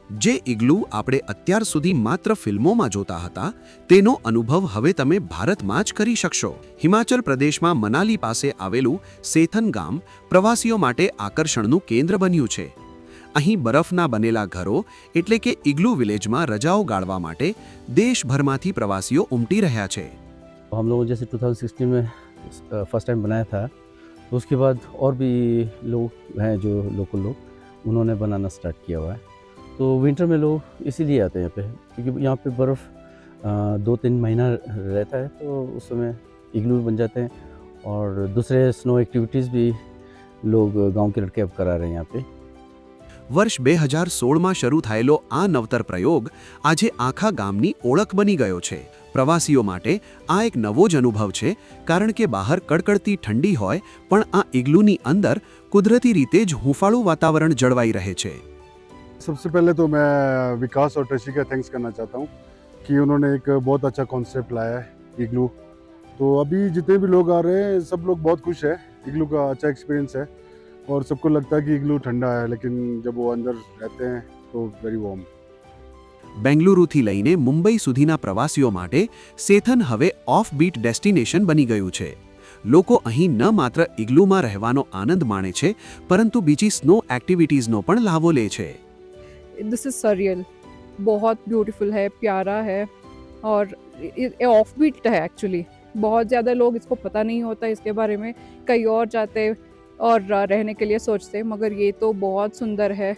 જે ઇગ્લુ આપણે અત્યાર સુધી માત્ર ફિલ્મોમાં જોતા હતા તેનો અનુભવ હવે તમે ભારતમાં જ કરી શકશો. હિમાચલ પ્રદેશમાં મનાલી પાસે આવેલું સેથન ગામ પ્રવાસીઓ માટે આકર્ષણનું કેન્દ્ર બન્યું છે. અહીં બરફના બનેલા ઘરો એટલે કે ઇગ્લુ વિલેજમાં રજાઓ ગાળવા માટે દેશભરમાંથી પ્રવાસીઓ ઉમટી રહ્યા છે. हम लोग जैसे 2016 में फर्स्ट टाइम बनाया था, तो उसके बाद और भी लोग हैं जो लोकल लोग, उन्होंने बनाना स्टार्ट किया हुआ है. तो विंटर में लोग इसीलिए आते हैं यहाँ पे, क्योंकि यहाँ पे बर्फ़ 2-3 महीना रहता है, तो उस समय इग्लू भी बन जाते हैं और दूसरे स्नो एक्टिविटीज़ भी लोग गांव के लड़के अब करा रहे हैं यहाँ पे. વર્ષ 2016માં શરૂ થયેલો આ નવતર પ્રયોગ આજે આખા ગામની ઓળખ બની ગયો છે. પ્રવાસીઓ માટે આ એક નવો જ અનુભવ છે, કારણ કે બહાર કડકડતી ઠંડી હોય પણ આ ઇગ્લુની અંદર કુદરતી રીતે જ હૂંફાળું વાતાવરણ જળવાઈ રહે છે. सबसे पहले तो मैं विकास और ट्रेसी का थैंक्स करना चाहता हूँ कि उन्होंने एक बहुत अच्छा कॉन्सेप्ट लाया है इग्लू. तो अभी जितने भी लोग आ रहे हैं सब लोग बहुत खुश है. इग्लू का अच्छा एक्सपीरियंस है और सबको लगता है कि इग्लू ठंडा है, लेकिन जब वो अंदर रहते हैं तो वेरी वार्म. બેંગલુરુથી લઈને મુંબઈ સુધીના પ્રવાસીઓ માટે સેથન હવે ઓફ બીટ ડેસ્ટિનેશન બની ગયું છે. લોકો અહીં ન માત્ર ઇગ્લુમાં રહેવાનો આનંદ માણે છે, પરંતુ બીજી સ્નો એક્ટિવિટીઝનો પણ લાભો લે છે. दिस इज़ सरियल, बहुत ब्यूटीफुल है, प्यारा है और ऑफ बीट है एक्चुअली. बहुत ज़्यादा लोग इसको पता नहीं होता इसके बारे में, कहीं और जाते और रहने के लिए सोचते, मगर ये तो बहुत सुंदर है.